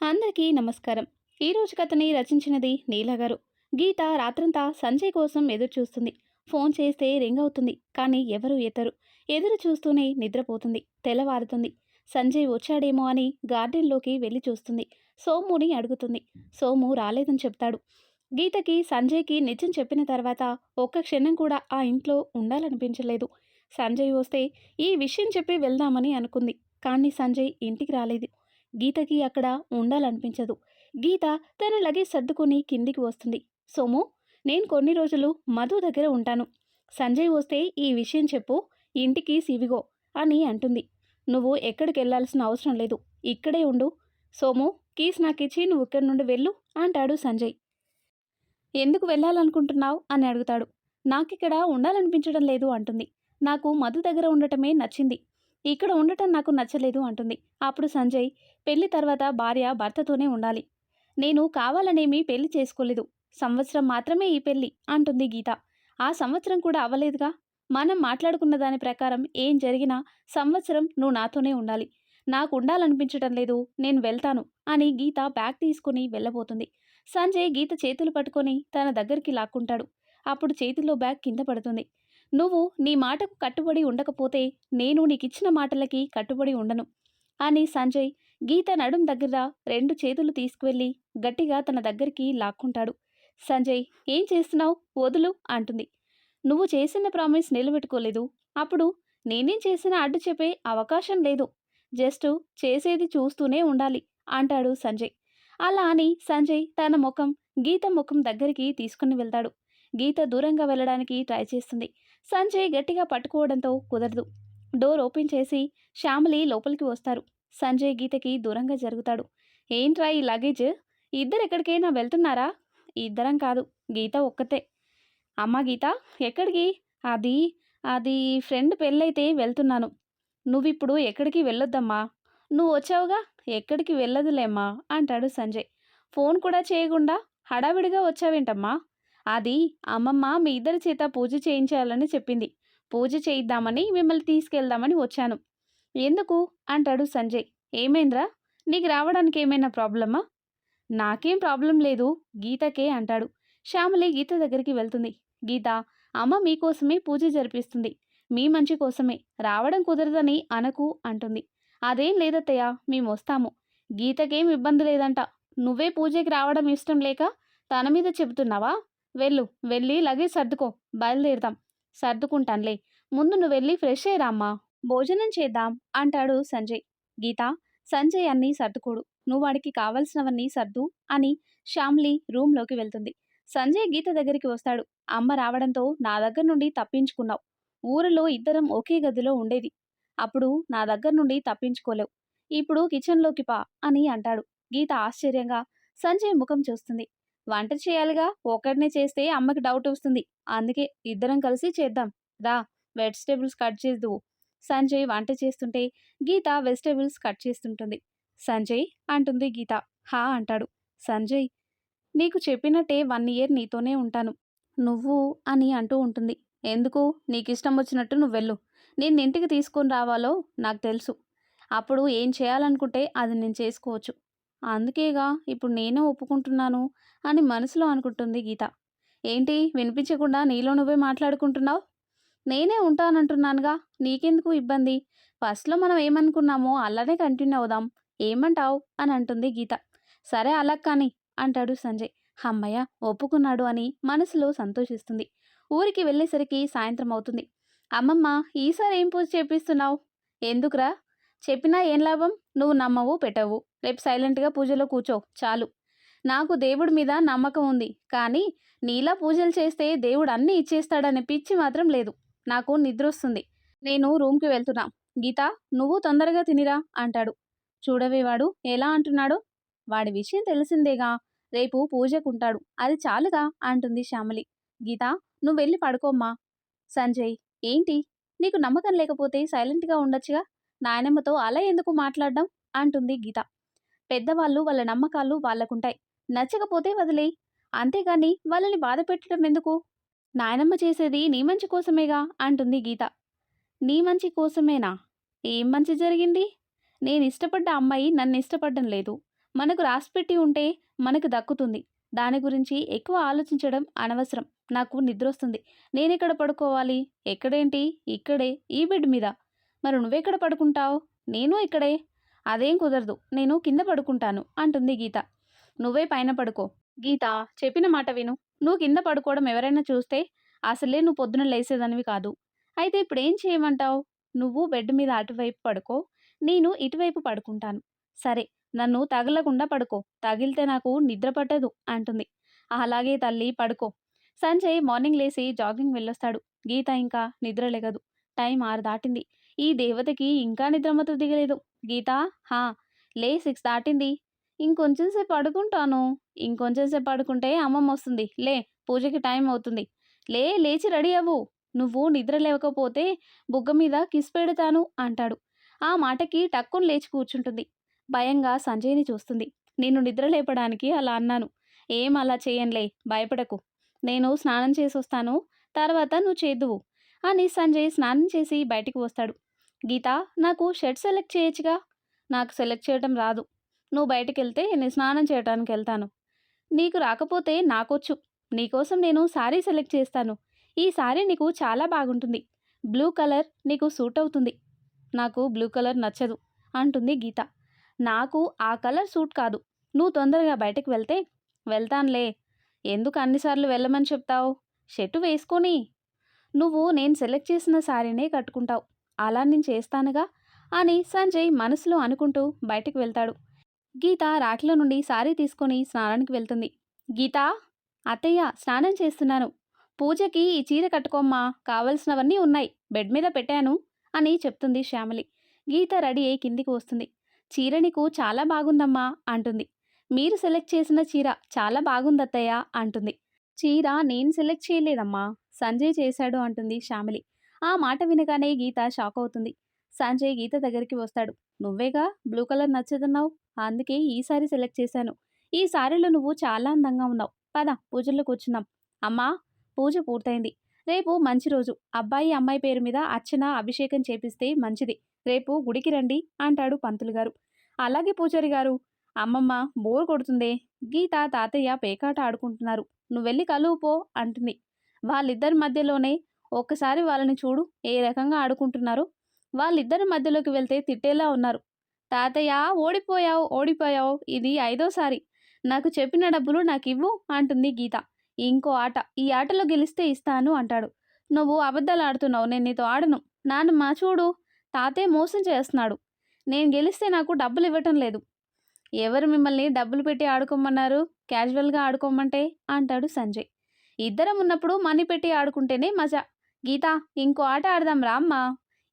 అందరికీ నమస్కారం. ఈరోజు కథని రచించినది నీల గారు. గీత రాత్రంతా సంజయ్ కోసం ఎదురు చూస్తుంది. ఫోన్ చేస్తే రింగ్ అవుతుంది, కానీ ఎవరూ ఎత్తరు. ఎదురు చూస్తూనే నిద్రపోతుంది. తెల్లవారుతుంది. సంజయ్ వచ్చాడేమో అని గార్డెన్లోకి వెళ్ళి చూస్తుంది. సోముని అడుగుతుంది. సోము రాలేదని చెప్తాడు. గీతకి సంజయ్కి నిజం చెప్పిన తర్వాత ఒక్క క్షణం కూడా ఆ ఇంట్లో ఉండాలనిపించలేదు. సంజయ్ వస్తే ఈ విషయం చెప్పి వెళ్దామని అనుకుంది. కానీ సంజయ్ ఇంటికి రాలేదు. గీతకి అక్కడ ఉండాలనిపించదు. గీత తన లగేజ్ సర్దుకొని కిందికి వస్తుంది. సోము, నేను కొన్ని రోజులు మధు దగ్గర ఉంటాను. సంజయ్ వస్తే ఈ విషయం చెప్పు, ఇంటికి సివిగో అని అంటుంది. నువ్వు ఎక్కడికి వెళ్లాల్సిన అవసరం లేదు, ఇక్కడే ఉండు. సోము, కీస్ నాకిచ్చి నువ్వు ఇక్కడి నుండి వెళ్ళు అంటాడు సంజయ్. ఎందుకు వెళ్ళాలనుకుంటున్నావు అని అడుగుతాడు. నాకిక్కడ ఉండాలనిపించడం లేదు అంటుంది. నాకు మధు దగ్గర ఉండటమే నచ్చింది, ఇక్కడ ఉండటం నాకు నచ్చలేదు అంటుంది. అప్పుడు సంజయ్, పెళ్లి తర్వాత భార్య భర్తతోనే ఉండాలి. నేను కావాలనేమీ పెళ్లి చేసుకోలేదు. సంవత్సరం మాత్రమే ఈ పెళ్లి అంటుంది గీత. ఆ సంవత్సరం కూడా అవ్వలేదుగా. మనం మాట్లాడుకున్న దాని ప్రకారం ఏం జరిగినా సంవత్సరం నువ్వు నాతోనే ఉండాలి. నాకు ఉండాలనిపించటం లేదు, నేను వెళ్తాను అని గీత బ్యాగ్ తీసుకుని వెళ్ళబోతుంది. సంజయ్ గీత చేతులు పట్టుకొని తన దగ్గరికి లాక్కుంటాడు. అప్పుడు చేతిలో బ్యాగ్ కింద పడుతుంది. నువ్వు నీ మాటకు కట్టుబడి ఉండకపోతే నేను నీకిచ్చిన మాటలకి కట్టుబడి ఉండను అని సంజయ్ గీత నడుం దగ్గర రెండు చేతులు తీసుకువెళ్ళి గట్టిగా తన దగ్గరికి లాక్కుంటాడు. సంజయ్, ఏం చేస్తున్నావు, వదులు అంటుంది. నువ్వు చేసిన ప్రామిస్ నిలబెట్టుకోలేదు, అప్పుడు నేనేం చేసినా అడ్డు చెప్పే అవకాశం లేదు. జస్ట్ చేసేది చూస్తూనే ఉండాలి అంటాడు సంజయ్. అలా అని సంజయ్ తన ముఖం గీత ముఖం దగ్గరికి తీసుకుని వెళ్తాడు. గీత దూరంగా వెళ్ళడానికి ట్రై చేస్తుంది. సంజయ్ గట్టిగా పట్టుకోవడంతో కుదరదు. డోర్ ఓపెన్ చేసి శ్యామలి లోపలికి వస్తారు. సంజయ్ గీతకి దూరంగా జరుగుతాడు. ఏంట్రా ఈ లగేజ్, ఇద్దరు ఎక్కడికైనా వెళ్తున్నారా? ఇద్దరం కాదు, గీత ఒక్కతే. అమ్మ గీత, ఎక్కడికి? అది అది ఫ్రెండ్ పెళ్ళైతే వెళ్తున్నాను. నువ్విప్పుడు ఎక్కడికి వెళ్ళొద్దమ్మా. నువ్వు వచ్చావుగా, ఎక్కడికి వెళ్ళదులేమ్మా అంటాడు సంజయ్. ఫోన్ కూడా చేయకుండా హడావిడిగా వచ్చావేంటమ్మా? అది అమ్మమ్మ మీ ఇద్దరి చేత పూజ చేయించాలని చెప్పింది. పూజ చేయిద్దామని మిమ్మల్ని తీసుకెళ్దామని వచ్చాను. ఎందుకు అంటాడు సంజయ్. ఏమైందిరా, నీకు రావడానికి ఏమైనా ప్రాబ్లమా? నాకేం ప్రాబ్లం లేదు, గీతకే అంటాడు. శ్యామలి గీత దగ్గరికి వెళ్తుంది. గీత, అమ్మ మీకోసమే పూజ జరిపిస్తుంది, మీ మంచి కోసమే. రావడం కుదరదని అనకు అంటుంది. అదేం లేదత్తయ్య, మేము వస్తాము. గీతకేం ఇబ్బంది లేదంట. నువ్వే పూజకి రావడం ఇష్టం లేక తన మీద చెబుతున్నావా? వెళ్ళు, వెళ్ళి లగేజ్ సర్దుకో, బయలుదేరుదాం. సర్దుకుంటానులే, ముందు నువ్వు వెళ్ళి ఫ్రెష్ అయ్యిరామ్మా, భోజనం చేద్దాం అంటాడు సంజయ్. గీత, సంజయ్ అన్నీ సర్దుకోడు, నువ్వు వాడికి కావలసినవన్నీ సర్దు అని శ్యామ్లీ రూమ్లోకి వెళ్తుంది. సంజయ్ గీత దగ్గరికి వస్తాడు. అమ్మ రావడంతో నా దగ్గర నుండి తప్పించుకున్నావు. ఊరిలో ఇద్దరం ఒకే గదిలో ఉండేది, అప్పుడు నా దగ్గర నుండి తప్పించుకోలేవు. ఇప్పుడు కిచెన్లోకి పా అని అంటాడు. గీత ఆశ్చర్యంగా సంజయ్ ముఖం చూస్తుంది. వంట చేయాలిగా, ఒకరినే చేస్తే అమ్మకి డౌట్ వస్తుంది, అందుకే ఇద్దరం కలిసి చేద్దాం రా. Vegetables cut చేద్దువు. సంజయ్ వంట చేస్తుంటే గీత వెజిటేబుల్స్ కట్ చేస్తుంటుంది. సంజయ్ అంటుంది గీత. హా అంటాడు. సంజయ్, నీకు చెప్పినట్టే 1 ఇయర్ నీతోనే ఉంటాను నువ్వు అని అంటూ ఉంటుంది. ఎందుకు, నీకిష్టం వచ్చినట్టు నువ్వు వెళ్ళు. నేను ఇంటికి తీసుకొని రావాలో నాకు తెలుసు. అప్పుడు ఏం చేయాలనుకుంటే అది నేను చేసుకోవచ్చు. అందుకేగా ఇప్పుడు నేనే ఒప్పుకుంటున్నాను అని మనసులో అనుకుంటుంది గీత. ఏంటి, వినిపించకుండా నీలో నువ్వే మాట్లాడుకుంటున్నావు? నేనే ఉంటానంటున్నానుగా, నీకెందుకు ఇబ్బంది? ఫస్ట్లో మనం ఏమనుకున్నామో అలానే కంటిన్యూ అవుదాం, ఏమంటావు అని అంటుంది గీత. సరే అలా కానీ అంటాడు సంజయ్. అమ్మయ్య, ఒప్పుకున్నాడు అని మనసులో సంతోషిస్తుంది. ఊరికి వెళ్ళేసరికి సాయంత్రం అవుతుంది. అమ్మమ్మ, ఈసారి ఏం పూజ చేపిస్తున్నావు? ఎందుకురా? చెప్పినా ఏం లాభం, నువ్వు నమ్మవు పెట్టవు. రేపు సైలెంట్గా పూజలో కూర్చో చాలు. నాకు దేవుడి మీద నమ్మకం ఉంది, కానీ నీలా పూజలు చేస్తే దేవుడు అన్నీ ఇచ్చేస్తాడనే పిచ్చి మాత్రం లేదు. నాకు నిద్ర వస్తుంది, నేను రూమ్కి వెళ్తున్నా. గీత, నువ్వు తొందరగా తినిరా అంటాడు. చూడవే వాడు ఎలా అంటున్నాడు, వాడి విషయం తెలిసిందేగా, రేపు పూజకుంటాడు, అది చాలుగా అంటుంది శ్యామలి. గీత, నువ్వు వెళ్ళి పడుకోమ్మా. సంజయ్, ఏంటి, నీకు నమ్మకం లేకపోతే సైలెంట్గా ఉండొచ్చుగా, నాయనమ్మతో అలా ఎందుకు మాట్లాడడం అంటుంది గీత. పెద్దవాళ్ళు వాళ్ళ నమ్మకాలు వాళ్ళకుంటాయి, నచ్చకపోతే వదిలేయ్, అంతేగాని వాళ్ళని బాధ పెట్టడం ఎందుకు? నాయనమ్మ చేసేది నీ మంచి కోసమేగా అంటుంది గీత. నీ మంచి కోసమేనా? ఏం మంచి జరిగింది? నేను ఇష్టపడ్డ అమ్మాయి నన్ను ఇష్టపడడం లేదు, మనకు రాసిపెట్టి ఉంటే మనకు దక్కుతుంది. దాని గురించి ఎక్కువ ఆలోచించడం అనవసరం. నాకు నిద్రొస్తుంది. నేనెక్కడ పడుకోవాలి? ఎక్కడేంటి? ఇక్కడే ఈ బెడ్ మీద. మరి నువ్వెక్కడ పడుకుంటావు? నేను ఇక్కడే. అదేం కుదరదు. నేను కింద పడుకుంటాను అంటుంది గీత. నువ్వే పైన పడుకో. గీత, చెప్పిన మాట విను. నువ్వు కింద పడుకోవడం ఎవరైనా చూస్తే అసలే నువ్వు పొద్దున లేసేదానివి కాదు. అయితే ఇప్పుడేం చేయమంటావు? నువ్వు బెడ్ మీద అటువైపు పడుకో. నేను ఇటువైపు పడుకుంటాను. సరే, నన్ను తగలకుండా పడుకో. తగిలితే నాకు నిద్ర పట్టదు అంటుంది. అలాగే తల్లి, పడుకో. సంజయ్ మార్నింగ్ లేసి జాగింగ్ వెళ్ళొస్తాడు. గీత ఇంకా నిద్రలేగదు. టైం 6 దాటింది. ఈ దేవతకి ఇంకా నిద్రమత్తు దిగలేదు. గీత, హా, లే, 6 దాటింది. ఇంకొంచెం సేపు పడుకుంటాను. ఇంకొంచెం సేపు పడుకుంటే అమ్మమ్మ వస్తుంది. లే, పూజకి టైం అవుతుంది. లే, లేచి రెడీ అవ్వు. నువ్వు నిద్ర లేవకపోతే బుగ్గ మీద కిస్ పెడతాను అంటాడు. ఆ మాటకి టక్కున లేచి కూర్చుంటుంది. భయంగా సంజయ్ని చూస్తుంది. నిన్ను నిద్ర లేపడానికి అలా అన్నాను. ఏం అలా చేయనులే, భయపడకు. నేను స్నానం చేసొస్తాను, తర్వాత నువ్వు చేద్దువు అని సంజయ్ స్నానం చేసి బయటికి వస్తాడు. గీత, నాకు షర్ట్ సెలెక్ట్ చేయొచ్చుగా. నాకు సెలెక్ట్ చేయటం రాదు. నువ్వు బయటికెళ్తే నేను స్నానం చేయటానికి వెళ్తాను. నీకు రాకపోతే నాకొచ్చు. నీకోసం నేను శారీ సెలెక్ట్ చేస్తాను. ఈ శారీ నీకు చాలా బాగుంటుంది. బ్లూ కలర్ నీకు సూట్ అవుతుంది. నాకు బ్లూ కలర్ నచ్చదు అంటుంది గీత. నాకు ఆ కలర్ సూట్ కాదు. నువ్వు తొందరగా బయటకు వెళ్తే వెళ్తానులే. ఎందుకు అన్నిసార్లు వెళ్ళమని చెప్తావు? షర్టు వేసుకొని నువ్వు నేను సెలెక్ట్ చేసిన శారీనే కట్టుకుంటావు. అలా నేను చేస్తానుగా అని సంజయ్ మనసులో అనుకుంటూ బయటకు వెళ్తాడు. గీత రాకిలో నుండి శారీ తీసుకొని స్నానానికి వెళ్తుంది. గీత, అత్తయ్య, స్నానం చేస్తున్నాను. పూజకి ఈ చీర కట్టుకోమ్మా, కావలసినవన్నీ ఉన్నాయి, బెడ్ మీద పెట్టాను అని చెప్తుంది శ్యామలి. గీత రెడీ అయి కిందికి వస్తుంది. చీర నీకు చాలా బాగుందమ్మా అంటుంది. మీరు సెలెక్ట్ చేసిన చీర చాలా బాగుందత్తయ్య అంటుంది. చీర నేను సెలెక్ట్ చేయలేదమ్మా, సంజయ్ చేశాడు అంటుంది శ్యామలి. ఆ మాట వినగానే గీత షాక్ అవుతుంది. సంజయ్ గీత దగ్గరికి వస్తాడు. నువ్వేగా బ్లూ కలర్ నచ్చదన్నావు, అందుకే ఈ సారీ సెలెక్ట్ చేశాను. ఈ సారీలో నువ్వు చాలా అందంగా ఉన్నావు. పద, పూజల్లో కూర్చుందాం. అమ్మా, పూజ పూర్తయింది. రేపు మంచి రోజు. అబ్బాయి అమ్మాయి పేరు మీద అర్చన అభిషేకం చేపిస్తే మంచిది. రేపు గుడికి రండి అంటాడు పంతులు గారు. అలాగే పూజారి గారు. అమ్మమ్మ, బోర్ కొడుతుందే. గీత తాతయ్య పేకాట ఆడుకుంటున్నారు. నువ్వెళ్ళి కలువు పో అంటుంది. వాళ్ళిద్దరి మధ్యలోనే ఒక్కసారి వాళ్ళని చూడు ఏ రకంగా ఆడుకుంటున్నారో. వాళ్ళిద్దరి మధ్యలోకి వెళ్తే తిట్టేలా ఉన్నారు. తాతయ్య, ఓడిపోయావు ఓడిపోయావు, ఇది 5వ సారి. నాకు చెప్పిన డబ్బులు నాకివ్వు అంటుంది గీత. ఇంకో ఆట, ఈ ఆటలో గెలిస్తే ఇస్తాను అంటాడు. నువ్వు అబద్ధాలు ఆడుతున్నావు, నేను నీతో ఆడను. నాన్నమ్మ చూడు, తాతయ్య మోసం చేస్తున్నాడు. నేను గెలిస్తే నాకు డబ్బులు ఇవ్వటం లేదు. ఎవరు మిమ్మల్ని డబ్బులు పెట్టి ఆడుకోమన్నారు? క్యాజువల్గా ఆడుకోమంటే అంటాడు సంజయ్. ఇద్దరం ఉన్నప్పుడు మనీ పెట్టి ఆడుకుంటేనే మజా. గీత, ఇంకో ఆట ఆడదాం రామ్మా.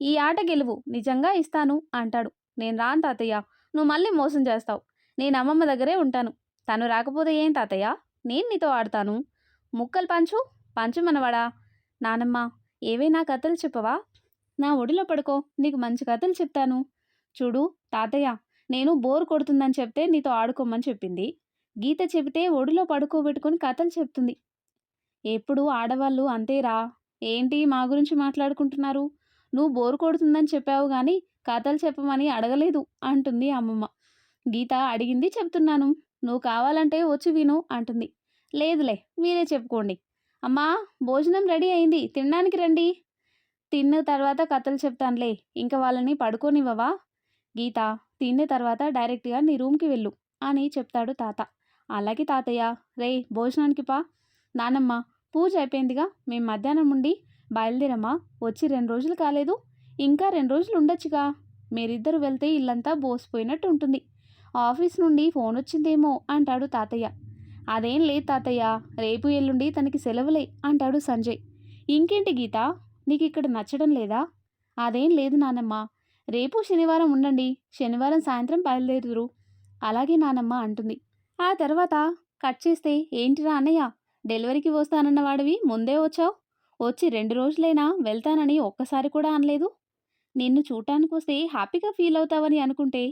ఈ ఆట గెలువు, నిజంగా ఇస్తాను అంటాడు. నేను రాను తాతయ్య, నువ్వు మళ్ళీ మోసం చేస్తావు. నేను అమ్మమ్మ దగ్గరే ఉంటాను. తను రాకపోతే ఏం తాతయ్య, నేను నీతో ఆడతాను. ముక్కలు పంచు, పంచు మనవాడా. నానమ్మ, ఏవైనా కథలు చెప్పవా? నా ఒడిలో పడుకో, నీకు మంచి కథలు చెప్తాను. చూడు తాతయ్య, నేను బోర్ కొడుతుందని చెప్తే నీతో ఆడుకోమని చెప్పింది. గీత చెబితే ఒడిలో పడుకోబెట్టుకుని కథలు చెప్తుంది. ఎప్పుడు ఆడవాళ్ళు అంతేరా. ఏంటి మా గురించి మాట్లాడుకుంటున్నారు? నువ్వు బోర్ కొడుతుందని చెప్పావు గాని కథలు చెప్పమని అడగలేదు అంటుంది అమ్మమ్మ. గీత అడిగింది చెప్తున్నాను. నువ్వు కావాలంటే వచ్చి విను అంటుంది. లేదులే, మీరే చెప్పుకోండి. అమ్మా, భోజనం రెడీ అయింది, తినడానికి రండి. తిన్న తర్వాత కథలు చెప్తానులే, ఇంకా వాళ్ళని పడుకోనివ్వవా? గీత, తిన్న తర్వాత డైరెక్ట్గా నీ రూమ్కి వెళ్ళు అని చెప్తాడు తాత. అలాగే తాతయ్య. రే, భోజనానికి పా. నానమ్మ, పూజ అయిపోయిందిగా, మేము మధ్యాహ్నం నుండి బయలుదేరమ్మా. వచ్చి 2 రోజులు కాలేదు, ఇంకా 2 రోజులు ఉండొచ్చుగా. మీరిద్దరు వెళ్తే ఇల్లంతా బోసిపోయినట్టు ఉంటుంది. ఆఫీస్ నుండి ఫోన్ వచ్చిందేమో అంటాడు తాతయ్య. అదేం లేదు తాతయ్య, రేపు ఎల్లుండి తనకి సెలవులే అంటాడు సంజయ్. ఇంకేంటి గీత, నీకు ఇక్కడ నచ్చడం లేదా? అదేం లేదు నానమ్మ, రేపు శనివారం ఉండండి, శనివారం సాయంత్రం బయలుదేరుదురు. అలాగే నానమ్మ అంటుంది. ఆ తర్వాత కట్ చేస్తే, ఏంటిరా అన్నయ్య, డెలివరీకి వస్తానన్న వాడివి ముందే వచ్చావు. వచ్చి 2 రోజులైనా వెళ్తానని ఒక్కసారి కూడా అనలేదు. నిన్ను చూడటానికి వస్తే హ్యాపీగా ఫీల్ అవుతావని అనుకుంటే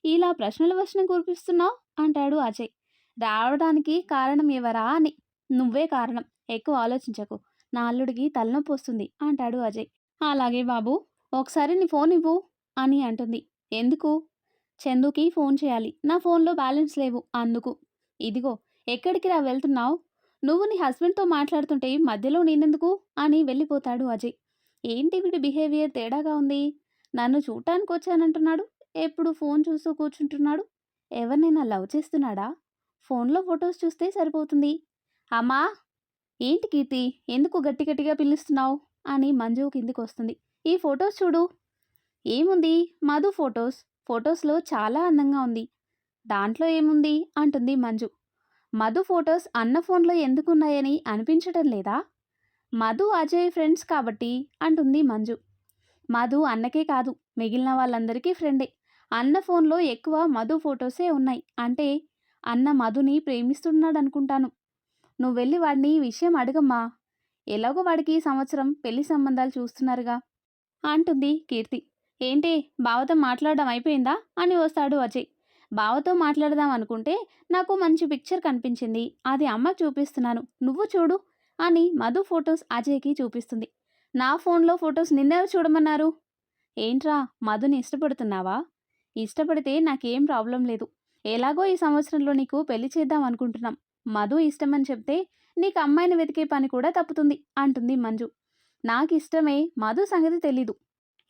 ఇలా ప్రశ్నల వర్షం కురిపిస్తున్నావు అంటాడు అజయ్. రావడానికి కారణం ఎవరా అని. నువ్వే కారణం, ఎక్కువ ఆలోచించకు. నా అల్లుడికి తలనొప్పి వస్తుంది అంటాడు అజయ్. అలాగే బాబు, ఒకసారి నీ ఫోన్ ఇవ్వు అని అంటుంది. ఎందుకు? చందుకి ఫోన్ చేయాలి. నా ఫోన్లో బ్యాలెన్స్ లేవు అందుకు. ఇదిగో ఎక్కడికి రా వెళ్తున్నావు? నువ్వు నీ హస్బెండ్‌తో మాట్లాడుతుంటే మధ్యలో నేనెందుకు? అని వెళ్ళిపోతాడు అజయ్. ఏంటి వీడి బిహేవియర్ తేడాగా ఉంది. నన్ను చూడటానికొచ్చానంటున్నాడు. ఎప్పుడు ఫోన్ చూస్తూ కూర్చుంటున్నాడు. ఎవరినైనా లవ్ చేస్తున్నాడా? ఫోన్‌లో ఫోటోస్ చూస్తే సరిపోతుంది. అమ్మా! ఏంటి కీర్తి? ఎందుకు గట్టి గట్టిగా పిలుస్తున్నావు? అని మంజు కిందికొస్తుంది. ఈ ఫోటోస్ చూడు. ఏముంది? మధు ఫోటోస్. ఫోటోస్‌లో చాలా అందంగా ఉంది. దాంట్లో ఏముంది? అంటుంది మంజు. మధు ఫోటోస్ అన్న ఫోన్‌లో ఎందుకున్నాయని అనిపించటం లేదా? మధు, అజయ్ ఫ్రెండ్స్ కాబట్టి అంటుంది మంజు. మధు అన్నకే కాదు మిగిలిన వాళ్ళందరికీ ఫ్రెండే. అన్న ఫోన్‌లో ఎక్కువ మధు ఫోటోసే ఉన్నాయి. అంటే అన్న మధుని ప్రేమిస్తున్నాడనుకుంటాను. నువ్వెళ్ళి వాడిని ఈ విషయం అడగమ్మా. ఎలాగో వాడికి ఈ సంవత్సరం పెళ్లి సంబంధాలు చూస్తున్నారుగా అంటుంది కీర్తి. ఏంటి బావతో మాట్లాడడం అయిపోయిందా అని వస్తాడు అజయ్. బావతో మాట్లాడదాం అనుకుంటే నాకు మంచి పిక్చర్ కనిపించింది. అది అమ్మకు చూపిస్తున్నాను. నువ్వు చూడు అని మధు ఫొటోస్ అజయ్కి చూపిస్తుంది. నా ఫోన్లో ఫొటోస్ నిన్నెవరు చూడమన్నారు? ఏంట్రా మధుని ఇష్టపడుతున్నావా? ఇష్టపడితే నాకేం ప్రాబ్లం లేదు. ఎలాగో ఈ సంవత్సరంలో నీకు పెళ్లి చేద్దాం అనుకుంటున్నాం. మధు ఇష్టమని చెప్తే నీకు అమ్మాయిని వెతికే పని కూడా తప్పుతుంది అంటుంది మంజు. నాకిష్టమే, మధు సంగతి తెలీదు.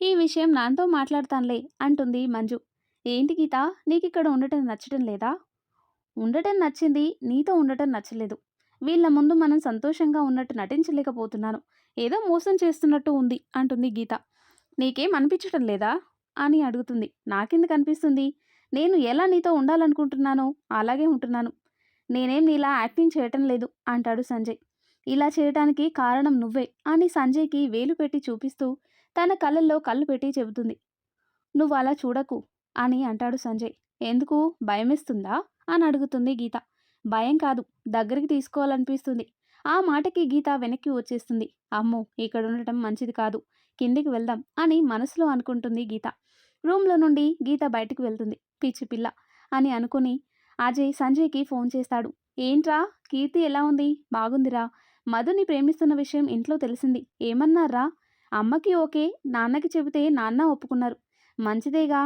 ఈ విషయం నాన్నతో మాట్లాడతానులే అంటుంది మంజు. ఏంటి గీత, నీకిక్కడ ఉండటం నచ్చటం లేదా? ఉండటం నచ్చింది, నీతో ఉండటం నచ్చలేదు. వీళ్ళ ముందు మనం సంతోషంగా ఉన్నట్టు నటించలేకపోతున్నాను. ఏదో మోసం చేస్తున్నట్టు ఉంది అంటుంది గీత. నీకేం అనిపించటం లేదా అని అడుగుతుంది. నాకెందుకు అనిపిస్తుంది? నేను ఎలా నీతో ఉండాలనుకుంటున్నానో అలాగే ఉంటున్నాను. నేనేం నీలా యాక్టింగ్ చేయటం లేదు అంటాడు సంజయ్. ఇలా చేయటానికి కారణం నువ్వే అని సంజయ్కి వేలు పెట్టి చూపిస్తూ తన కళ్ళల్లో కళ్ళు పెట్టి చెబుతుంది. నువ్వు అలా చూడకు అని అంటాడు సంజయ్. ఎందుకు భయమేస్తుందా అని అడుగుతుంది గీత. భయం కాదు, దగ్గరికి తీసుకోవాలనిపిస్తుంది. ఆ మాటకి గీత వెనక్కి వచ్చేస్తుంది. అమ్మో ఇక్కడ ఉండటం మంచిది కాదు, కిందికి వెళ్దాం అని మనసులో అనుకుంటుంది గీత. రూమ్లో నుండి గీత బయటికి వెళ్తుంది. పిచ్చి పిల్ల అని అనుకుని అజయ్ సంజయ్కి ఫోన్ చేస్తాడు. ఏంట్రా కీర్తి ఎలా ఉంది? బాగుందిరా. మధుని ప్రేమిస్తున్న విషయం ఇంట్లో తెలిసింది. ఏమన్నారా? అమ్మకి ఓకే, నాన్నకి చెబితే నాన్న ఒప్పుకున్నారు. మంచిదేగా.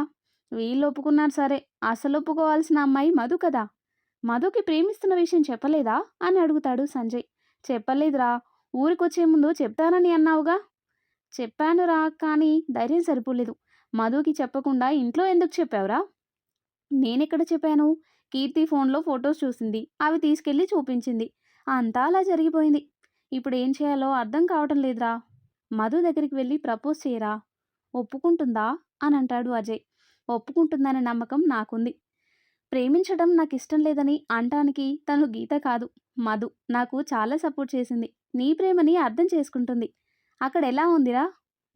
వీళ్ళు ఒప్పుకున్నారు సరే, అసలు ఒప్పుకోవాల్సిన అమ్మాయి మధు కదా. మధుకి ప్రేమిస్తున్న విషయం చెప్పలేదా అని అడుగుతాడు సంజయ్. చెప్పలేదురా. ఊరికొచ్చే ముందు చెప్తానని అన్నావుగా. చెప్పానురా, కానీ ధైర్యం సరిపోలేదు. మధుకి చెప్పకుండా ఇంట్లో ఎందుకు చెప్పావురా? నేనెక్కడ చెప్పాను? కీర్తి ఫోన్లో ఫొటోస్ చూసింది, అవి తీసుకెళ్ళి చూపించింది. అంతా అలా జరిగిపోయింది. ఇప్పుడు ఏం చేయాలో అర్థం కావటం లేదురా. మధు దగ్గరికి వెళ్ళి ప్రపోజ్ చేయరా. ఒప్పుకుంటుందా అని అంటాడు అజయ్. ఒప్పుకుంటుందనే నమ్మకం నాకుంది. ప్రేమించడం నాకు ఇష్టం లేదని అంటానికి తను గీత కాదు, మధు నాకు చాలా సపోర్ట్ చేసింది. నీ ప్రేమని అర్థం చేసుకుంటుంది. అక్కడ ఎలా ఉందిరా?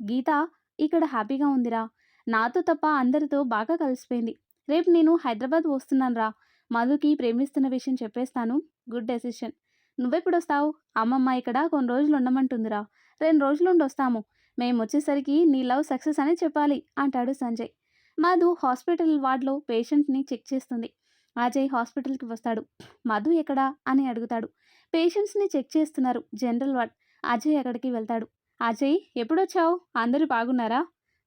గీత ఇక్కడ హ్యాపీగా ఉందిరా. నాతో తప్ప అందరితో బాగా కలిసిపోయింది. రేపు నేను హైదరాబాద్ వస్తున్నాను రా. మధుకి ప్రేమిస్తున్న విషయం చెప్పేస్తాను. Good decision. నువ్వెప్పుడొస్తావు? అమ్మమ్మ ఇక్కడ కొన్ని రోజులు ఉండమంటుందిరా. 2 రోజులుండి వస్తాము. మేము వచ్చేసరికి నీ లవ్ సక్సెస్ అని చెప్పాలి అంటాడు సంజయ్. మధు హాస్పిటల్ వార్డ్లో పేషెంట్ని చెక్ చేస్తుంది. అజయ్ హాస్పిటల్కి వస్తాడు. మధు ఎక్కడా అని అడుగుతాడు. పేషెంట్స్ని చెక్ చేస్తున్నారు, జనరల్ వార్డ్. అజయ్ అక్కడికి వెళ్తాడు. అజయ్ ఎప్పుడొచ్చావు? అందరూ బాగున్నారా?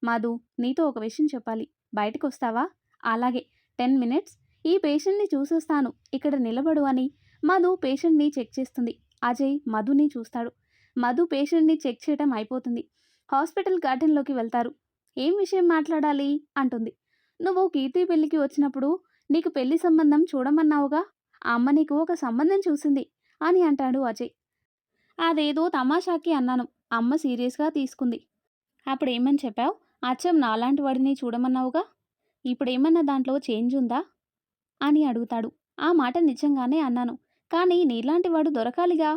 మధు నీతో ఒక విషయం చెప్పాలి, బయటకు వస్తావా? అలాగే 10 మినిట్స్. ఈ పేషెంట్ని చూసొస్తాను, ఇక్కడ నిలబడు అని మధు పేషెంట్ని చెక్ చేస్తుంది. అజయ్ మధుని చూస్తాడు. మధు పేషెంట్ని చెక్ చేయడం అయిపోతుంది. హాస్పిటల్ గార్డెన్లోకి వెళ్తారు. ఏం విషయం మాట్లాడాలి అంటుంది. నువ్వు కీర్తి పెళ్ళికి వచ్చినప్పుడు నీకు పెళ్లి సంబంధం చూడమన్నావుగా. ఆ అమ్మ నీకు ఒక సంబంధం చూసింది అని అంటాడు అజయ్. అదేదో తమాషాకి అన్నాను. అమ్మ సీరియస్గా తీసుకుంది. అప్పుడేమని చెప్పావు? అచ్చం నాలాంటి వాడిని చూడమన్నావుగా. ఇప్పుడేమన్నా దాంట్లో చేంజ్ ఉందా అని అడుగుతాడు. ఆ మాట నిజంగానే అన్నాను, కానీ నీలాంటి వాడు దొరకాలిగా.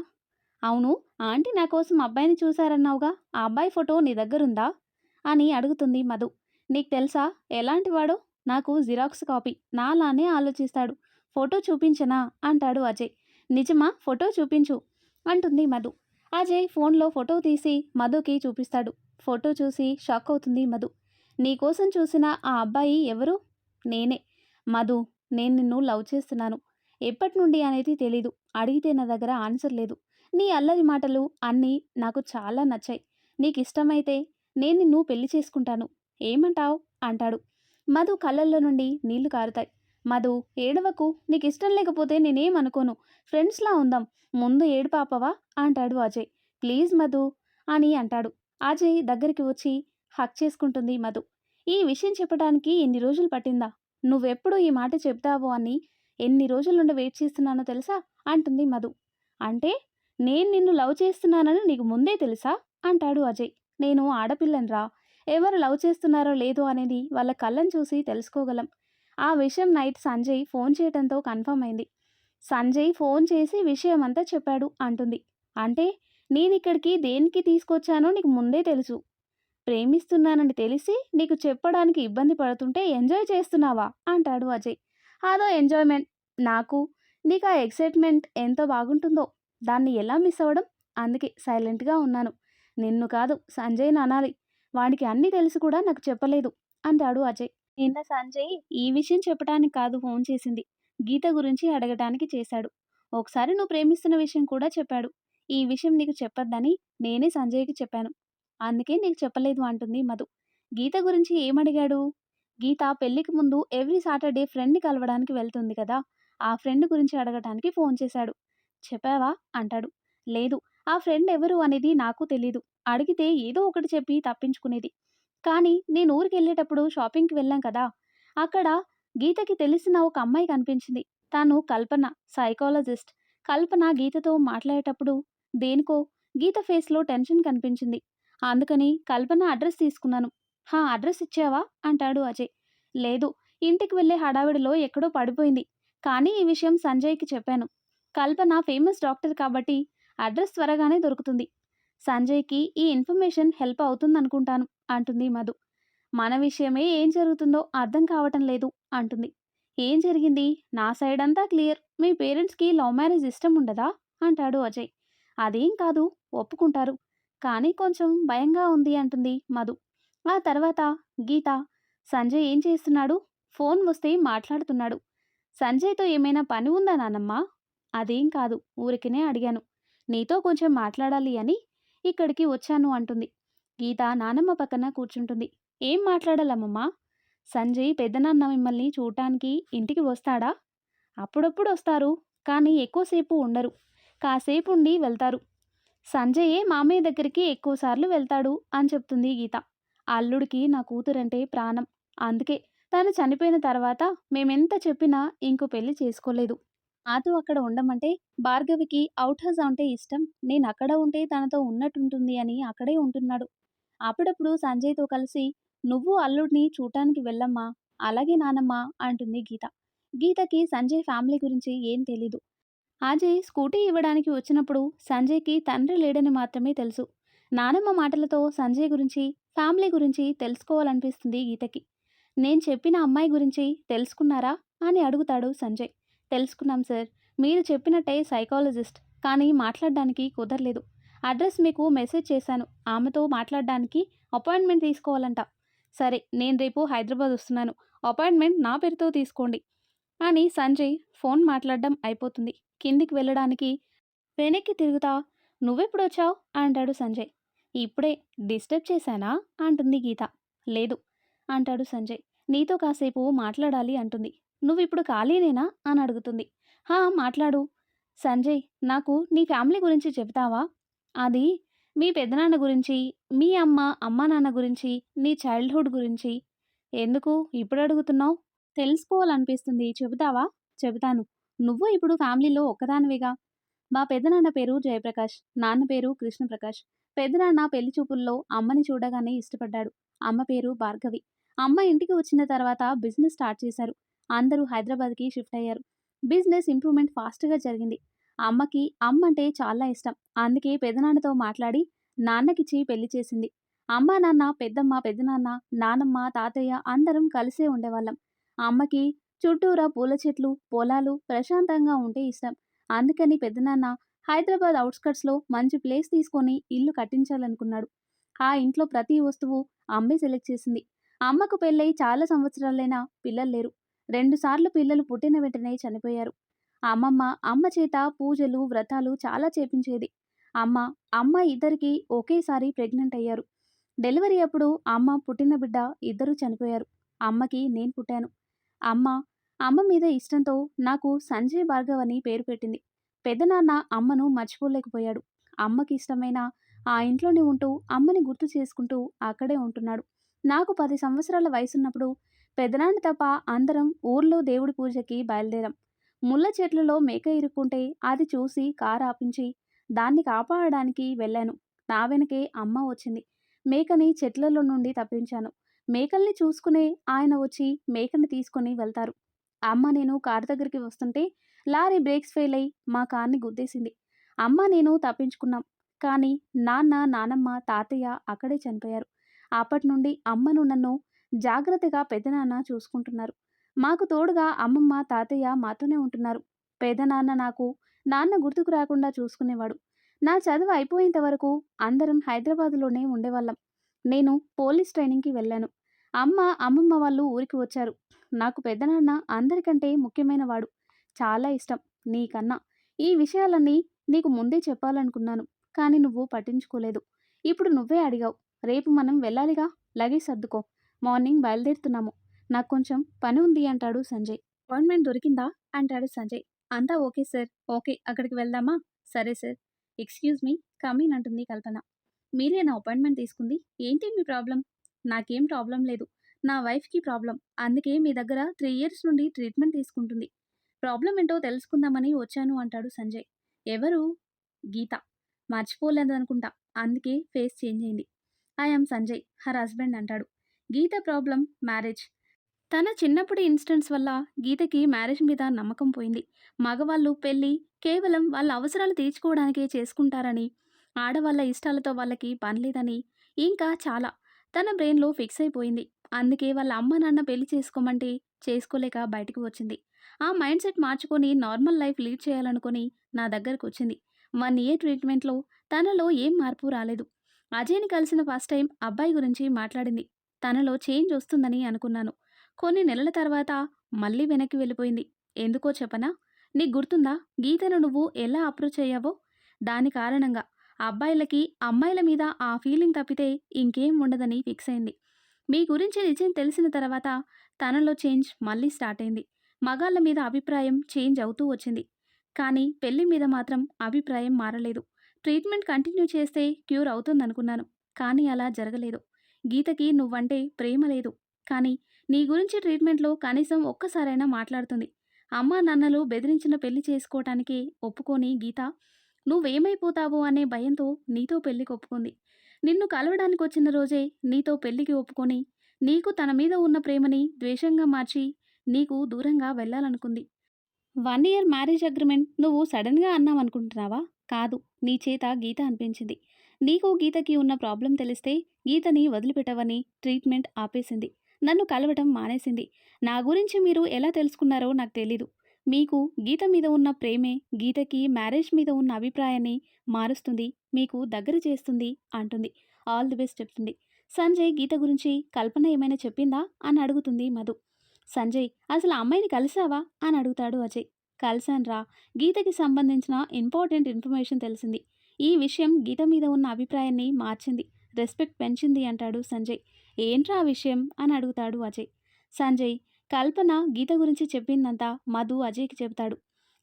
అవును, ఆంటీ నా కోసం అబ్బాయిని చూశారన్నావుగా. ఆ అబ్బాయి ఫోటో నీ దగ్గరుందా అని అడుగుతుంది మధు. నీకు తెలుసా ఎలాంటివాడో? నాకు జిరాక్స్ కాపీ. నాలానే ఆలోచిస్తాడు. ఫోటో చూపించనా అంటాడు అజయ్. నిజమా? ఫోటో చూపించు అంటుంది మధు. అజయ్ ఫోన్లో ఫోటో తీసి మధుకి చూపిస్తాడు. ఫోటో చూసి షాక్ అవుతుంది మధు. నీకోసం చూసిన ఆ అబ్బాయి ఎవరు? నేనే. మధు, నేను నిన్ను లవ్ చేస్తున్నాను. ఎప్పటి నుండి అనేది తెలీదు. అడిగితే నా దగ్గర ఆన్సర్ లేదు. నీ అల్లరి మాటలు అన్నీ నాకు చాలా నచ్చాయి. నీకు ఇష్టమైతే నేను నిన్ను పెళ్లి చేసుకుంటాను. ఏమంటావ్ అంటాడు. మధు కళ్ళల్లో నుండి నీళ్లు కారుతాయి. మధు, ఏడవకు, నీకిష్టం లేకపోతే నేనేమనుకోను. ఫ్రెండ్స్‌లా ఉందాం. ముందు ఏడుపు ఆపవా? అంటాడు అజయ్. ప్లీజ్ మధు అని అంటాడు. అజయ్ దగ్గరికి వచ్చి హగ్ చేసుకుంటుంది మధు. ఈ విషయం చెప్పడానికి ఎన్ని రోజులు పట్టిందా? నువ్వెప్పుడు ఈ మాట చెప్తావో అని ఎన్ని రోజుల నుండి వెయిట్ చేస్తున్నానో తెలుసా? అంటుంది మధు. అంటే నేను నిన్ను లవ్ చేస్తున్నానని నీకు ముందే తెలుసా? అంటాడు అజయ్. నేను ఆడపిల్లనిరా. ఎవరు లవ్ చేస్తున్నారో లేదో అనేది వాళ్ళ కళ్ళని చూసి తెలుసుకోగలం. ఆ విషయం నైట్ సంజయ్ ఫోన్ చేయడంతో కన్ఫర్మ్ అయింది. సంజయ్ ఫోన్ చేసి విషయమంతా చెప్పాడు అంటుంది. అంటే నేనిక్కడికి దేనికి తీసుకొచ్చానో నీకు ముందే తెలుసు. ప్రేమిస్తున్నానని తెలిసి నీకు చెప్పడానికి ఇబ్బంది పడుతుంటే ఎంజాయ్ చేస్తున్నావా? అంటాడు అజయ్. అదో ఎంజాయ్మెంట్. నాకు నీకు ఆ ఎక్సైట్మెంట్ ఎంతో బాగుంటుందో. దాన్ని ఎలా మిస్ అవ్వడం? అందుకే సైలెంట్గా ఉన్నాను. నిన్ను కాదు సంజయ్ని అనాలి. వాడికి అన్నీ తెలిసి కూడా నాకు చెప్పలేదు అంటాడు అజయ్. నిన్న సంజయ్ ఈ విషయం చెప్పడానికి కాదు ఫోన్ చేసింది. గీత గురించి అడగటానికి చేశాడు. ఒకసారి నువ్వు ప్రేమిస్తున్న విషయం కూడా చెప్పాడు. ఈ విషయం నీకు చెప్పొద్దని నేనే సంజయ్కి చెప్పాను. అందుకే నీకు చెప్పలేదు అంటుంది మధు. గీత గురించి ఏమడిగాడు? గీత పెళ్లికి ముందు ఎవ్రీ సాటర్డే ఫ్రెండ్ని కలవడానికి వెళ్తుంది కదా, ఆ ఫ్రెండ్ గురించి అడగటానికి ఫోన్ చేశాడు. చెప్పావా? అంటాడు. లేదు, ఆ ఫ్రెండ్ ఎవరు అనేది నాకు తెలీదు. అడిగితే ఏదో ఒకటి చెప్పి తప్పించుకునేది. కానీ నేను ఊరికెళ్ళేటప్పుడు షాపింగ్కి వెళ్ళాం కదా, అక్కడ గీతకి తెలిసిన ఒక అమ్మాయి కనిపించింది. తను కల్పన, సైకాలజిస్ట్. కల్పన గీతతో మాట్లాడేటప్పుడు దేనికో గీత ఫేస్లో టెన్షన్ కనిపించింది. అందుకని కల్పన అడ్రస్ తీసుకున్నాను. హా, అడ్రస్ ఇచ్చావా? అంటాడు అజయ్. లేదు, ఇంటికి వెళ్ళే హడావిడిలో ఎక్కడో పడిపోయింది. కానీ ఈ విషయం సంజయ్కి చెప్పాను. కల్పన ఫేమస్ డాక్టర్ కాబట్టి అడ్రస్ త్వరగానే దొరుకుతుంది. సంజయ్కి ఈ ఇన్ఫర్మేషన్ హెల్ప్ అవుతుందనుకుంటాను అంటుంది మధు. మన విషయమే ఏం జరుగుతుందో అర్థం కావటం లేదు అంటుంది. ఏం జరిగింది? నా సైడ్ అంతా క్లియర్. మీ పేరెంట్స్కి లవ్ మ్యారేజ్ ఇష్టం ఉండదా? అంటాడు అజయ్. అదేం కాదు, ఒప్పుకుంటారు. కానీ కొంచెం భయంగా ఉంది అంటుంది మధు. ఆ తర్వాత గీత, సంజయ్ ఏం చేస్తున్నాడు? ఫోన్ వస్తే మాట్లాడుతున్నాడు. సంజయ్తో ఏమైనా పని ఉందా నానమ్మ? అదేం కాదు, ఊరికినే అడిగాను. నీతో కొంచెం మాట్లాడాలి అని ఇక్కడికి వచ్చాను అంటుంది. గీత నానమ్మ పక్కన కూర్చుంటుంది. ఏం మాట్లాడాలమ్మమ్మా? సంజయ్ పెద్దనాన్న మిమ్మల్ని చూడటానికి ఇంటికి వస్తాడా? అప్పుడప్పుడు వస్తారు, కానీ ఎక్కువసేపు ఉండరు. కాసేపు ఉండి వెళ్తారు. సంజయే మామయ్య దగ్గరికి ఎక్కువసార్లు వెళ్తాడు అని చెప్తుంది గీత. ఆ అల్లుడికి నా కూతురంటే ప్రాణం. అందుకే తను చనిపోయిన తర్వాత మేమెంత చెప్పినా ఇంకో పెళ్లి చేసుకోలేదు. నాతో అక్కడ ఉండమంటే భార్గవికి అవుట్ హౌస్ అంటే ఇష్టం. నేను అక్కడ ఉంటే తనతో ఉన్నట్టుంటుంది అని అక్కడే ఉంటున్నాడు. అప్పుడప్పుడు సంజయ్తో కలిసి నువ్వు అల్లుడిని చూడటానికి వెళ్ళమ్మా. అలాగే నానమ్మ అంటుంది గీత. గీతకి సంజయ్ ఫ్యామిలీ గురించి ఏం తెలీదు. అజయ్ స్కూటీ ఇవ్వడానికి వచ్చినప్పుడు సంజయ్కి తండ్రి లేడని మాత్రమే తెలుసు. నానమ్మ మాటలతో సంజయ్ గురించి, ఫ్యామిలీ గురించి తెలుసుకోవాలనిపిస్తుంది గీతకి. నేను చెప్పిన అమ్మాయి గురించి తెలుసుకున్నారా అని అడుగుతాడు సంజయ్. తెలుసుకున్నాం సార్. మీరు చెప్పినట్టే సైకాలజిస్ట్, కానీ మాట్లాడడానికి కుదరలేదు. అడ్రస్ మీకు మెసేజ్ చేశాను. ఆమెతో మాట్లాడడానికి అపాయింట్మెంట్ తీసుకోవాలంట. సరే, నేను రేపు హైదరాబాద్ వస్తున్నాను. అపాయింట్మెంట్ నా పేరుతో తీసుకోండి అని సంజయ్ ఫోన్ మాట్లాడడం అయిపోతుంది. కిందికి వెళ్ళడానికి వెనక్కి తిరుగుతా నువ్వెప్పుడొచ్చావు అంటాడు సంజయ్. ఇప్పుడే. డిస్టర్బ్ చేశానా అంటుంది గీత. లేదు అంటాడు సంజయ్. నీతో కాసేపు మాట్లాడాలి అంటుంది. నువ్విప్పుడు ఖాళీనేనా అని అడుగుతుంది. హా, మాట్లాడు. సంజయ్, నాకు నీ ఫ్యామిలీ గురించి చెప్తావా? అది మీ పెదనాన్న గురించి, మీ అమ్మ, అమ్మా నాన్న గురించి, నీ చైల్డ్హుడ్ గురించి. ఎందుకు ఇప్పుడు అడుగుతున్నావు? తెలుసుకోవాలనిపిస్తుంది. చెబుతావా? చెబుతాను. నువ్వు ఇప్పుడు ఫ్యామిలీలో ఒక్కదానివేగా. మా పెదనాన్న పేరు జయప్రకాష్. నాన్న పేరు కృష్ణప్రకాష్. పెదనాన్న పెళ్లి చూపుల్లో అమ్మని చూడగానే ఇష్టపడ్డాడు. అమ్మ పేరు భార్గవి. అమ్మ ఇంటికి వచ్చిన తర్వాత బిజినెస్ స్టార్ట్ చేశారు. అందరూ హైదరాబాద్కి షిఫ్ట్ అయ్యారు. బిజినెస్ ఇంప్రూవ్మెంట్ ఫాస్ట్గా జరిగింది. అమ్మకి అమ్మ అంటే చాలా ఇష్టం. అందుకే పెదనాన్నతో మాట్లాడి నాన్నకిచ్చి పెళ్లి చేసింది. అమ్మ, నాన్న, పెద్దమ్మ, పెదనాన్న, నానమ్మ, తాతయ్య అందరం కలిసే ఉండేవాళ్ళం. అమ్మకి చుట్టూరా పూల చెట్లు, పొలాలు, ప్రశాంతంగా ఉంటే ఇష్టం. అందుకని పెద్దనాన్న హైదరాబాద్ అవుట్స్కట్స్లో మంచి ప్లేస్ తీసుకొని ఇల్లు కట్టించాలనుకున్నాడు. ఆ ఇంట్లో ప్రతి వస్తువు అమ్మే సెలెక్ట్ చేసింది. అమ్మకు పెళ్ళై చాలా సంవత్సరాలైనా పిల్లలు లేరు. 2 సార్లు పిల్లలు పుట్టిన వెంటనే చనిపోయారు. అమ్మమ్మ అమ్మ చేత పూజలు, వ్రతాలు చాలా చేపించేది. అమ్మ అమ్మ ఇద్దరికి ఒకేసారి ప్రెగ్నెంట్ అయ్యారు. డెలివరీ అప్పుడు అమ్మ పుట్టిన బిడ్డ ఇద్దరూ చనిపోయారు. అమ్మకి నేను పుట్టాను. అమ్మ అమ్మ మీద ఇష్టంతో నాకు సంజయ్ భార్గవ్ అని పేరు పెట్టింది. పెదనాన్న అమ్మను మర్చిపోలేకపోయాడు. అమ్మకి ఇష్టమైన ఆ ఇంట్లోనే ఉంటూ అమ్మని గుర్తు చేసుకుంటూ అక్కడే ఉంటున్నాడు. నాకు 10 సంవత్సరాల వయసున్నప్పుడు పెదనాన్న తప్ప అందరం ఊర్లో దేవుడి పూజకి బయలుదేరాం. ముళ్ళ చెట్లలో మేక ఇరుక్కుంటే అది చూసి కారు ఆపించి దాన్ని కాపాడడానికి వెళ్ళాను. నా వెనకే అమ్మ వచ్చింది. మేకని చెట్లలో నుండి తప్పించాను. మేకల్ని చూసుకునే ఆయన వచ్చి మేకని తీసుకొని వెళ్తారు. అమ్మ నేను కారు దగ్గరికి వస్తుంటే లారీ బ్రేక్స్ ఫెయిల్ అయి మా కార్ని గుద్దేసింది. అమ్మ నేను తప్పించుకున్నాం. కానీ నాన్నమ్మ, తాతయ్య అక్కడే చనిపోయారు. అప్పటి నుండి అమ్మను నన్ను జాగ్రత్తగా పెదనాన్న చూసుకుంటున్నారు. మాకు తోడుగా అమ్మమ్మ, తాతయ్య మాతోనే ఉంటున్నారు. పెదనాన్న నాకు నాన్న గుర్తుకు రాకుండా చూసుకునేవాడు. నా చదువు అయిపోయేంత వరకు అందరం హైదరాబాద్‌లోనే ఉండేవాళ్ళం. నేను పోలీస్ ట్రైనింగ్‌కి వెళ్ళాను. అమ్మమ్మ వాళ్ళు ఊరికి వచ్చారు. నాకు పెదనాన్న అందరికంటే ముఖ్యమైన వాడు. చాలా ఇష్టం నీకన్నా. ఈ విషయాలన్నీ నీకు ముందే చెప్పాలనుకున్నాను. కానీ నువ్వు పట్టించుకోలేదు. ఇప్పుడు నువ్వే అడిగావు. రేపు మనం వెళ్ళాలిగా. లగేజ్ సర్దుకో. మార్నింగ్ బయలుదేరుతున్నాము. నాకు కొంచెం పని ఉంది అంటాడు సంజయ్. అపాయింట్మెంట్ దొరికిందా అంటాడు సంజయ్. అంతా ఓకే సార్. ఓకే అక్కడికి వెళ్దామా? సరే sir. Excuse me come in అంటుంది కల్పన. మీరేనా అపాయింట్మెంట్ తీసుకుంది? ఏంటి మీ ప్రాబ్లం? నాకేం ప్రాబ్లం లేదు. నా వైఫ్‌కి ప్రాబ్లం. అందుకే మీ దగ్గర 3 ఇయర్స్ నుండి ట్రీట్మెంట్ తీసుకుంటుంది. ప్రాబ్లం ఏంటో తెలుసుకుందామని వచ్చాను అంటాడు సంజయ్. ఎవరు? గీత. మర్చిపోలేదనుకుంటా. అందుకే ఫేస్ చేంజ్ అయింది. I am Sanjay her husband అంటాడు. గీత ప్రాబ్లం మ్యారేజ్. తన చిన్నప్పటి ఇన్సిడెంట్స్ వల్ల గీతకి మ్యారేజ్ మీద నమ్మకం పోయింది. మగవాళ్ళు పెళ్లి కేవలం వాళ్ళ అవసరాలు తీర్చుకోవడానికే చేసుకుంటారని, ఆడవాళ్ళ ఇష్టాలతో వాళ్ళకి పనిలేదని, ఇంకా చాలా తన బ్రెయిన్లో ఫిక్స్ అయిపోయింది. అందుకే వాళ్ళ అమ్మ నాన్న పెళ్లి చేసుకోమంటే చేసుకోలేక బయటకు వచ్చింది. ఆ మైండ్ సెట్ మార్చుకొని నార్మల్ లైఫ్ లీడ్ చేయాలనుకొని నా దగ్గరకు వచ్చింది. 1 ఇయర్ ట్రీట్మెంట్లో తనలో ఏం మార్పు రాలేదు. అజయ్ని కలిసిన ఫస్ట్ టైం అబ్బాయి గురించి మాట్లాడింది. తనలో చేంజ్ వస్తుందని అనుకున్నాను. కొన్ని నెలల తర్వాత మళ్ళీ వెనక్కి వెళ్ళిపోయింది. ఎందుకో చెప్పనా? నీకు గుర్తుందా? గీతను నువ్వు ఎలా అప్రోచ్ అయ్యావో? దాని కారణంగా అబ్బాయిలకి అమ్మాయిల మీద ఆ ఫీలింగ్ తప్పితే ఇంకేం ఉండదని ఫిక్స్ అయింది. మీ గురించి నిజం తెలిసిన తర్వాత తనలో చేంజ్ మళ్ళీ స్టార్ట్ అయింది. మగాళ్ళ మీద అభిప్రాయం చేంజ్ అవుతూ వచ్చింది. కానీ పెళ్లి మీద మాత్రం అభిప్రాయం మారలేదు. ట్రీట్మెంట్ కంటిన్యూ చేస్తే క్యూర్ అవుతుందనుకున్నాను. కానీ అలా జరగలేదు. గీతకి నువ్వంటే ప్రేమ లేదు. కానీ నీ గురించి ట్రీట్మెంట్‌లో కనీసం ఒక్కసారైనా మాట్లాడుతుంది. అమ్మా, నాన్నలు బెదిరించిన పెళ్లి చేసుకోవటానికి ఒప్పుకోని గీత, నువ్వేమైపోతావో అనే భయంతో నీతో పెళ్లికి ఒప్పుకుంది. నిన్ను కలవడానికొచ్చిన రోజే నీతో పెళ్లికి ఒప్పుకొని, నీకు తన మీద ఉన్న ప్రేమని ద్వేషంగా మార్చి, నీకు దూరంగా వెళ్ళాలనుకుంది. 1 ఇయర్ మ్యారేజ్ అగ్రిమెంట్ నువ్వు సడన్‌గా అన్నావనుకుంటున్నావా? కాదు. నీ చేత గీత అనిపించింది. నీకు గీతకి ఉన్న ప్రాబ్లం తెలిస్తే గీతని వదిలిపెట్టవని ట్రీట్మెంట్ ఆపేసింది. నన్ను కలవటం మానేసింది. నా గురించి మీరు ఎలా తెలుసుకున్నారో నాకు తెలీదు. మీకు గీత మీద ఉన్న ప్రేమే గీతకి మ్యారేజ్ మీద ఉన్న అభిప్రాయాన్ని మారుస్తుంది. మీకు దగ్గర చేస్తుంది అంటుంది. ఆల్ ది బెస్ట్ చెప్తుంది. సంజయ్ గీత గురించి కల్పన ఏమైనా చెప్పిందా అని అడుగుతుంది మధు. సంజయ్ అసలు ఆ అమ్మాయిని కలిసావా అని అడుగుతాడు అజయ్. కలిసాన్రా. గీతకి సంబంధించిన ఇంపార్టెంట్ ఇన్ఫర్మేషన్ తెలిసింది. ఈ విషయం గీత మీద ఉన్న అభిప్రాయాన్ని మార్చింది. రెస్పెక్ట్ పెంచింది అంటాడు సంజయ్. ఏంట్రా ఆ విషయం అని అడుగుతాడు అజయ్. సంజయ్ కల్పన గీత గురించి చెప్పిందంతా మధు అజయ్కి చెబుతాడు.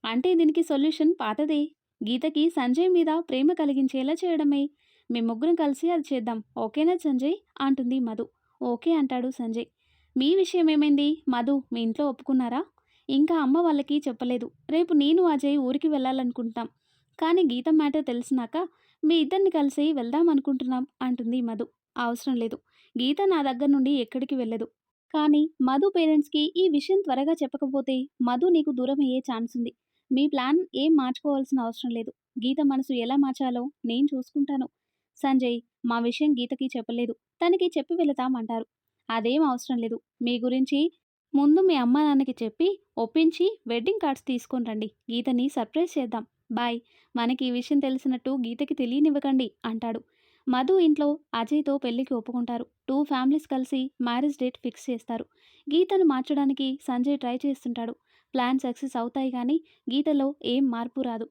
అంటే దీనికి సొల్యూషన్ పాతదే. గీతకి సంజయ్ మీద ప్రేమ కలిగించేలా చేయడమే. మేము ముగ్గురం కలిసి అది చేద్దాం. ఓకేనా సంజయ్ అంటుంది మధు. ఓకే అంటాడు సంజయ్. మీ విషయం ఏమైంది? మధు మీ ఇంట్లో ఒప్పుకున్నారా? ఇంకా అమ్మ వాళ్ళకి చెప్పలేదు. రేపు నేను అజయ్ ఊరికి వెళ్ళాలనుకుంటున్నాం. కానీ గీత మ్యాటర్ తెలిసినాక మీ ఇద్దరిని కలిసి వెళ్దాం అనుకుంటున్నాం అంటుంది మధు. అవసరం లేదు. గీత నా దగ్గర నుండి ఎక్కడికి వెళ్ళదు. కానీ మధు పేరెంట్స్కి ఈ విషయం త్వరగా చెప్పకపోతే మధు నీకు దూరం అయ్యే ఛాన్స్ ఉంది. మీ ప్లాన్ ఏం మార్చుకోవాల్సిన అవసరం లేదు. గీత మనసు ఎలా మార్చాలో నేను చూసుకుంటాను. సంజయ్ మా విషయం గీతకి చెప్పలేదు. తనకి చెప్పి వెళతామంటారు. అదేం అవసరం లేదు. మీ గురించి ముందు మీ అమ్మా నాన్నకి చెప్పి ఒప్పించి వెడ్డింగ్ కార్డ్స్ తీసుకొని రండి. గీతని సర్ప్రైజ్ చేద్దాం. బాయ్. మనకి ఈ విషయం తెలిసినట్టు గీతకి తెలియనివ్వకండి అంటాడు. మధు ఇంట్లో అజయ్తో పెళ్లికి ఒప్పుకుంటారు. 2 ఫ్యామిలీస్ కలిసి మ్యారేజ్ డేట్ ఫిక్స్ చేస్తారు. గీతను మార్చడానికి సంజయ్ ట్రై చేస్తుంటాడు. ప్లాన్ సక్సెస్ అవుతాయి కానీ గీతలో ఏం మార్పు రాదు.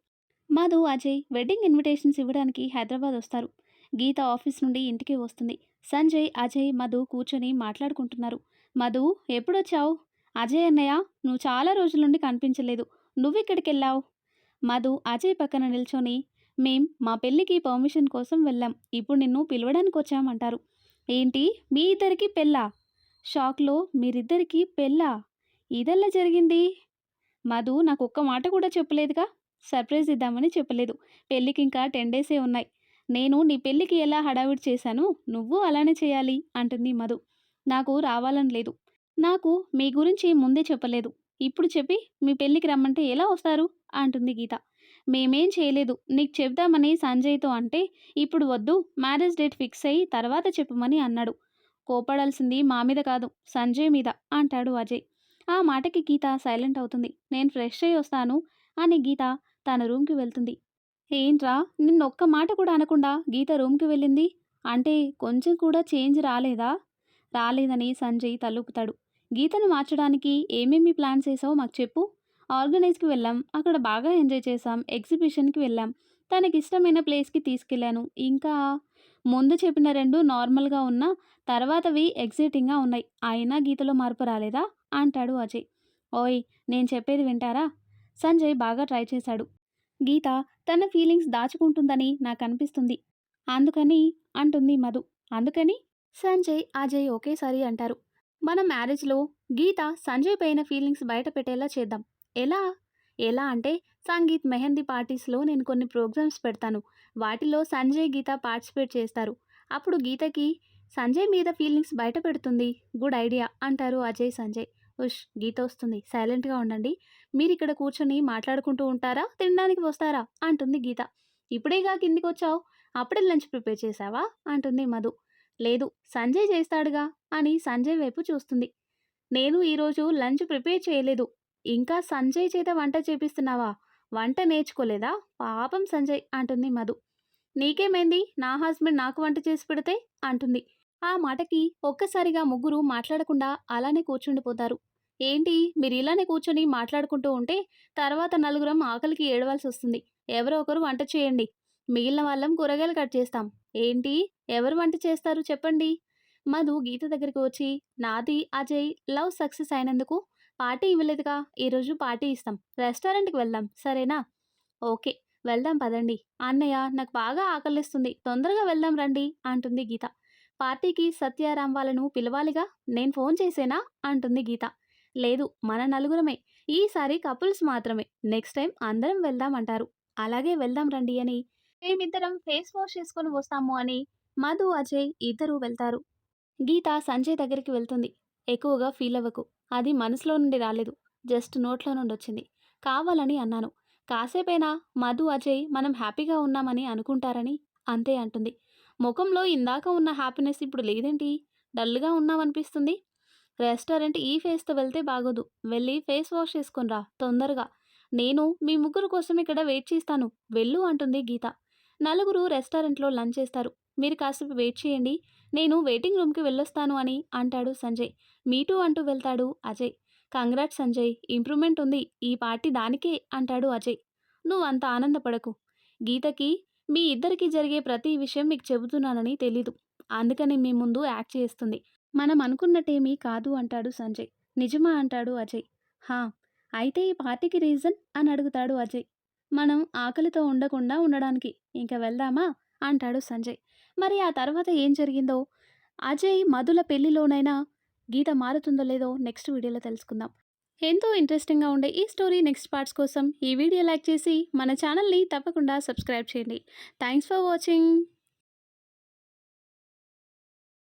మధు అజయ్ వెడ్డింగ్ ఇన్విటేషన్స్ ఇవ్వడానికి హైదరాబాద్ వస్తారు. గీత ఆఫీస్ నుండి ఇంటికి వస్తుంది. సంజయ్ అజయ్ మధు కూర్చొని మాట్లాడుకుంటున్నారు. మధు ఎప్పుడొచ్చావు? అజయ్ అన్నయ్య, నువ్వు చాలా రోజుల నుండి కనిపించలేదు. నువ్వెక్కడికెళ్ళావు? మధు అజయ్ పక్కన నిల్చొని, మేం మా పెళ్ళికి పర్మిషన్ కోసం వెళ్ళాం. ఇప్పుడు నిన్ను పిలవడానికి వచ్చామంటారు. ఏంటి? మీ ఇద్దరికి పెళ్ళా? షాక్‌లో మీరిద్దరికీ పెళ్ళా? ఇదెలా జరిగింది? మధు నాకొక్క మాట కూడా చెప్పలేదుగా. సర్ప్రైజ్ ఇద్దామని చెప్పలేదు. పెళ్ళికింకా 10 డేసే ఉన్నాయి. నేను నీ పెళ్ళికి ఎలా హడావిడి చేశానో నువ్వు అలానే చేయాలి అంటుంది మధు. నాకు రావాలని లేదు. నాకు మీ గురించి ముందే చెప్పలేదు. ఇప్పుడు చెప్పి మీ పెళ్ళికి రమ్మంటే ఎలా వస్తారు అంటుంది గీత. మేమేం చేయలేదు. నీకు చెప్దామని సంజయ్‌తో అంటే ఇప్పుడు వద్దు, మ్యారేజ్ డేట్ ఫిక్స్ అయ్యి తర్వాత చెప్పమని అన్నాడు. కోపడాల్సింది మా మీద కాదు, సంజయ్ మీద అంటాడు అజయ్. ఆ మాటకి గీత సైలెంట్ అవుతుంది. నేను ఫ్రెష్ అయ్యి వస్తాను అని గీత తన రూమ్‌కి వెళ్తుంది. ఏంట్రా నిన్నొక్క మాట కూడా అనకుండా గీత రూమ్‌కి వెళ్ళింది? అంటే కొంచెం కూడా చేంజ్ రాలేదా? రాలేదని సంజయ్ తలూపుతాడు. గీతను మార్చడానికి ఏమేమి ప్లాన్స్ ఏసావో మాకు చెప్పు. ఆర్గనైజ్‌కి వెళ్ళాం. అక్కడ బాగా ఎంజాయ్ చేశాం. ఎగ్జిబిషన్‌కి వెళ్ళాం. తనకిష్టమైన ప్లేస్‌కి తీసుకెళ్ళాను. ఇంకా ముందు చెప్పిన 2 నార్మల్‌గా ఉన్నా తర్వాతవి ఎక్సైటింగ్‌గా ఉన్నాయి. అయినా గీతలో మార్పు రాలేదా? అంటాడు అజయ్. ఓయ్! నేను చెప్పేది వింటారా? సంజయ్ బాగా ట్రై చేశాడు. గీత తన ఫీలింగ్స్ దాచుకుంటుందని నాకనిపిస్తుంది. అందుకని అంటుంది మధు. అందుకని? సంజయ్, అజయ్ ఒకేసారి అంటారు. మన మ్యారేజ్‌లో గీత సంజయ్ పైన ఫీలింగ్స్ బయట పెట్టేలా చేద్దాం. ఎలా? ఎలా అంటే సంగీత్, మెహందీ పార్టీస్‌లో నేను కొన్ని ప్రోగ్రామ్స్ పెడతాను. వాటిలో సంజయ్, గీత పార్టిసిపేట్ చేస్తారు. అప్పుడు గీతకి సంజయ్ మీద ఫీలింగ్స్ బయట పెడుతుంది. గుడ్ ఐడియా అంటారు అజయ్, సంజయ్. ఉష్! గీత వస్తుంది. సైలెంట్‌గా ఉండండి. మీరిక్కడ కూర్చొని మాట్లాడుకుంటూ ఉంటారా? తినడానికి వస్తారా? అంటుంది గీత. ఇప్పుడేగా కిందికొచ్చావు. అప్పుడే లంచ్ ప్రిపేర్ చేశావా? అంటుంది మధు. లేదు, సంజయ్ చేస్తాడుగా అని సంజయ్ వైపు చూస్తుంది. నేను ఈరోజు లంచ్ ప్రిపేర్ చేయలేదు. ఇంకా సంజయ్ చేత వంట చేపిస్తున్నావా? వంట నేర్చుకోలేదా? పాపం సంజయ్ అంటుంది మధు. నీకేమైంది? నా హస్బెండ్ నాకు వంట చేసి పెడితే అంటుంది. ఆ మాటకి ఒక్కసారిగా ముగ్గురు మాట్లాడకుండా అలానే కూర్చుండిపోతారు. ఏంటి మీరు ఇలానే కూర్చొని మాట్లాడుకుంటూ ఉంటే తర్వాత నలుగురం ఆకలికి ఏడవాల్సి వస్తుంది. ఎవరో ఒకరు వంట చేయండి. మిగిలిన వాళ్ళం కూరగాయలు కట్ చేస్తాం. ఏంటి? ఎవరు వంట చేస్తారు చెప్పండి? మధు గీత దగ్గరికి వచ్చి, నాది అజయ్ లవ్ సక్సెస్ అయినందుకు పార్టీ ఇవ్వలేదుగా, ఈరోజు పార్టీ ఇస్తాం. రెస్టారెంట్‌కి వెళ్దాం సరేనా? ఓకే. వెళ్దాం పదండి. అన్నయ్య నాకు బాగా ఆకలేస్తుంది. తొందరగా వెళ్దాం రండి అంటుంది గీత. పార్టీకి సత్యారాం వాళ్ళను పిలవాలిగా, నేను ఫోన్ చేసేనా అంటుంది గీత. లేదు, మన నలుగురమే. ఈసారి కపుల్స్ మాత్రమే. నెక్స్ట్ టైం అందరం వెళ్దాం అంటారు. అలాగే వెళ్దాం రండి అని మేమిద్దరం ఫేస్ వాష్ చేసుకొని వస్తాము అని మధు, అజయ్ ఇద్దరూ వెళ్తారు. గీత సంజయ్ దగ్గరికి వెళ్తుంది. ఎక్కువగా ఫీల్ అవ్వకు. అది మనసులో నుండి రాలేదు. జస్ట్ నోట్లో నుండి వచ్చింది. కావాలని అన్నాను. కాసేపైనా మధు, అజయ్ మనం హ్యాపీగా ఉన్నామని అనుకుంటారని అంతే అంటుంది. ముఖంలో ఇందాక ఉన్న హ్యాపీనెస్ ఇప్పుడు లేదేంటి? డల్‌గా ఉన్నామనిపిస్తుంది. రెస్టారెంట్ ఈ ఫేస్‌తో వెళ్తే బాగోదు. వెళ్ళి ఫేస్ వాష్ చేసుకొని రా తొందరగా. నేను మీ ముగ్గురు కోసం ఇక్కడ వెయిట్ చేస్తాను. వెళ్ళు అంటుంది గీత. నలుగురు రెస్టారెంట్‌లో లంచ్ చేస్తారు. మీరు కాసేపు వెయిట్ చేయండి. నేను వెయిటింగ్ రూమ్‌కి వెళ్ళొస్తాను అని అంటాడు సంజయ్. మీ టూ అంటూ వెళ్తాడు అజయ్. కంగ్రాట్స్ సంజయ్, ఇంప్రూవ్‌మెంట్ ఉంది. ఈ పార్టీ దానికే అంటాడు అజయ్. నువ్వంత ఆనందపడకు. గీతకి మీ ఇద్దరికీ జరిగే ప్రతి విషయం మీకు చెబుతున్నానని తెలీదు. అందుకని మీ ముందు యాక్ట్ చేస్తుంది. మనం అనుకున్నట్టేమీ కాదు అంటాడు సంజయ్. నిజమా అంటాడు అజయ్. హా! అయితే ఈ పార్టీకి రీజన్ అని అడుగుతాడు అజయ్. మనం ఆకలితో ఉండకుండా ఉండడానికి. ఇంక వెళ్దామా అంటాడు సంజయ్. మరి ఆ తర్వాత ఏం జరిగిందో, అజయ్ మధుల పెళ్లిలోనైనా గీత మారుతుందో లేదో నెక్స్ట్ వీడియోలో తెలుసుకుందాం. ఎంతో ఇంట్రెస్టింగ్గా ఉండే ఈ స్టోరీ నెక్స్ట్ పార్ట్స్ కోసం ఈ వీడియో లైక్ చేసి మన ఛానల్ని తప్పకుండా సబ్స్క్రైబ్ చేయండి. Thanks for watching.